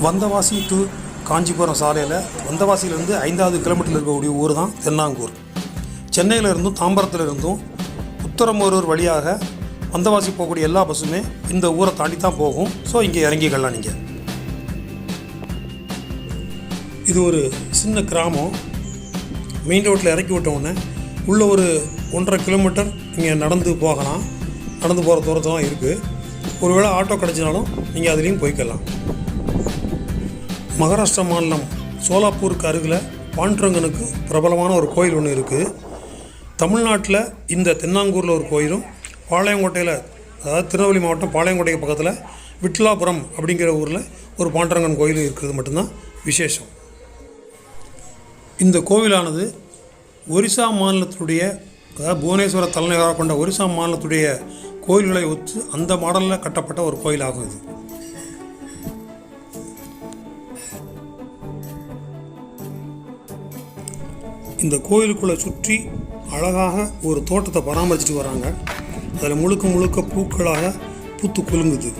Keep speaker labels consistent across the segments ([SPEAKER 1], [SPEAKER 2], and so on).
[SPEAKER 1] Vandavasi to Kanchipuram சாலையில் வந்தவாசியிலேருந்து 5வது கிலோமீட்டரில் இருக்கக்கூடிய ஊர் தான் தென்னாங்கூர். சென்னையில் இருந்தும் தாம்பரத்தில் இருந்தும் உத்தரமூரூர் வழியாக வந்தவாசி போகக்கூடிய எல்லா பஸ்ஸுமே இந்த ஊரை தாண்டி தான் போகும். ஸோ இங்கே இறங்கிக்கலாம். நீங்கள் இது ஒரு சின்ன கிராமம். மெயின் ரோட்டில் இறக்கி விட்டவுடனே உள்ளே ஒரு 1.5 கிலோமீட்டர் நீங்கள் நடந்து போகலாம். நடந்து போகிற தூரத்தில் தான் இருக்குது. ஒருவேளை ஆட்டோ கிடச்சினாலும் நீங்கள் அதுலேயும் போய்க்கலாம். மகாராஷ்டிரா மாநிலம் சோலாப்பூருக்கு அருகில் பாண்டுரங்கனுக்கு பிரபலமான ஒரு கோயில் ஒன்று இருக்குது. தமிழ்நாட்டில் இந்த தென்னாங்கூரில் ஒரு கோயிலும், பாளையங்கோட்டையில், அதாவது திருநெல்வேலி மாவட்டம் பாளையங்கோட்டைக்கு பக்கத்தில் விட்லாபுரம் அப்படிங்கிற ஊரில் ஒரு பாண்டுரங்கன் கோயில் இருக்கிறது மட்டும்தான் விசேஷம். இந்த கோவிலானது ஒரிசா மாநிலத்துடைய, அதாவது புவனேஸ்வர தலைநகராக கொண்ட ஒரிசா மாநிலத்துடைய கோயில்களை ஒத்து அந்த மாடலில் கட்டப்பட்ட ஒரு கோயிலாகும் இது. இந்த கோயிலுக்குள்ளே சுற்றி அழகாக ஒரு தோட்டத்தை பராமரிச்சுட்டு வராங்க. அதில் முழுக்க முழுக்க பூக்களாக பூத்து குலுங்குது.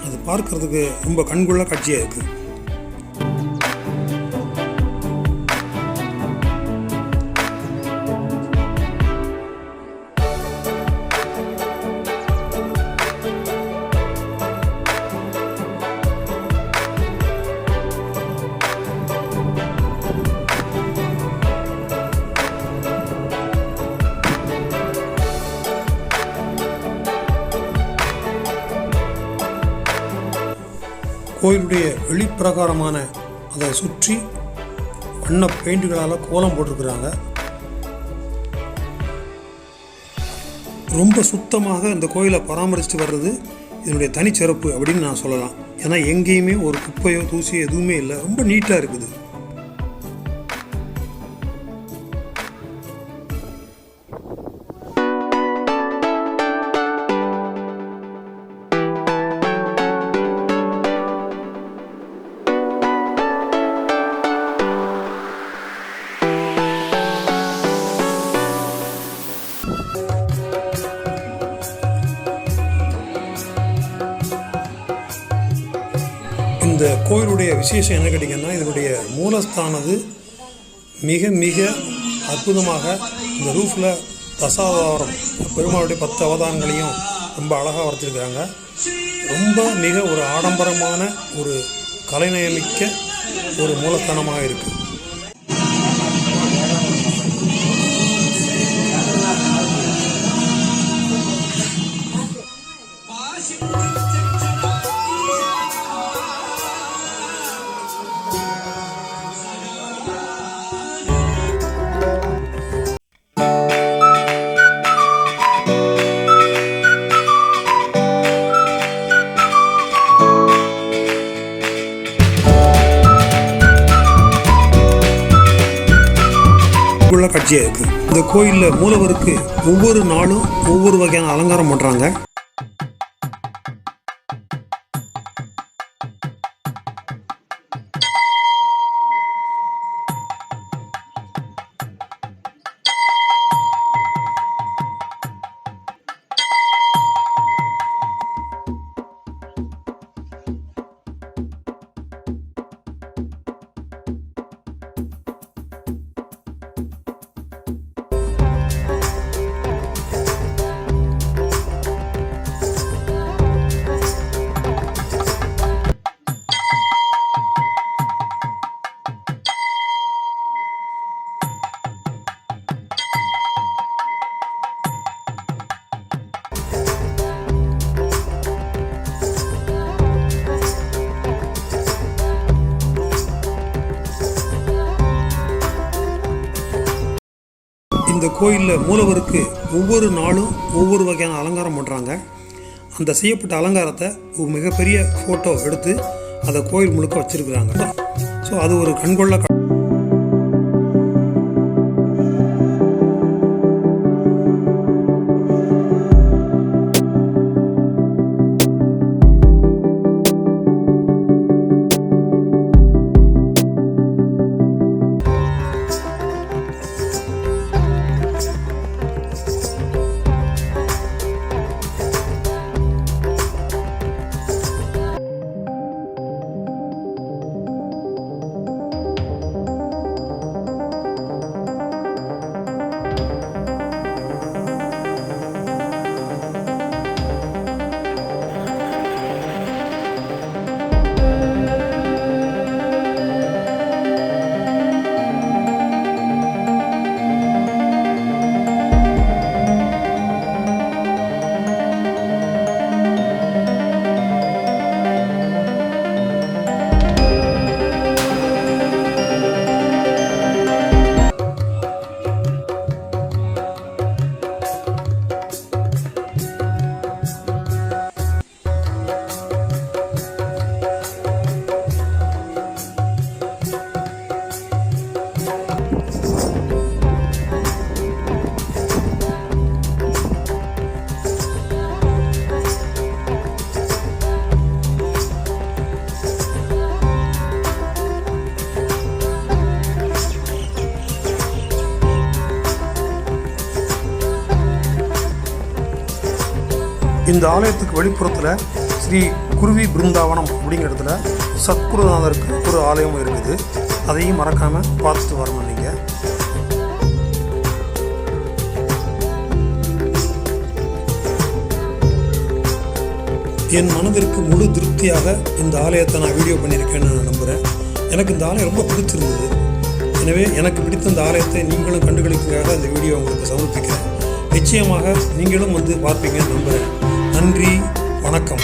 [SPEAKER 1] அது பார்க்குறதுக்கு ரொம்ப கண்கொள்ளா காட்சியாக இருக்குது. கோயிலுடைய வெளிப்பிரகாரமான அதை சுற்றி வண்ண பெயிண்டுகளால் கோலம் போட்டிருக்கிறாங்க. ரொம்ப சுத்தமாக இந்த கோயிலை பராமரிச்சுட்டு வர்றது இதனுடைய தனிச்சிறப்பு அப்படின்னு நான் சொல்லலாம். ஏன்னா எங்கேயுமே ஒரு குப்பையோ தூசியோ எதுவுமே இல்லை. ரொம்ப நீட்டாக இருக்குது. இந்த கோயிலுடைய விசேஷம் என்ன கேட்டிங்கன்னா, இதனுடைய மூலஸ்தானது மிக மிக அற்புதமாக இந்த ரூஃபில் தசாவதாரம் பெருமாளுடைய 10 அவதாரங்களையும் ரொம்ப அழகாக வரைச்சிருக்கிறாங்க. ரொம்ப மிக ஒரு ஆடம்பரமான ஒரு கலைநயமிக்க ஒரு மூலஸ்தானமாக இருக்குது. காட்சியாக இருக்குது. இந்த கோயிலில் மூலவருக்கு ஒவ்வொரு நாளும் ஒவ்வொரு வகையான அலங்காரம் பண்ணுறாங்க. இந்த கோயிலில் மூலவருக்கு ஒவ்வொரு நாளும் ஒவ்வொரு வகையான அலங்காரம் பண்ணுறாங்க. அந்த செய்யப்பட்ட அலங்காரத்தை ஒரு மிகப்பெரிய ஃபோட்டோ எடுத்து அதை கோயில் முழுக்க வச்சுருக்குறாங்க. ஸோ அது ஒரு கண்கொள்ளா இந்த ஆலயத்துக்கு வெளிப்புறத்தில் ஸ்ரீ குருவி பிருந்தாவனம் அப்படிங்கிற இடத்துல சத்குருநாதருக்கு ஒரு ஆலயம் இருக்குது. அதையும் மறக்காமல் பார்த்துட்டு வரணும் நீங்கள். என் மனதிற்கு முழு திருப்தியாக இந்த ஆலயத்தை நான் வீடியோ பண்ணியிருக்கேன்னு நான் நம்புகிறேன். எனக்கு இந்த ஆலயம் ரொம்ப பிடிச்சிருந்தது. எனவே எனக்கு பிடித்த இந்த ஆலயத்தை நீங்களும் கண்டுகளிப்புக்காக இந்த வீடியோ உங்களுக்கு சமர்ப்பிக்கிறேன். நிச்சயமாக நீங்களும் வந்து பார்ப்பீங்கன்னு நம்புகிறேன். நன்றி, வணக்கம்.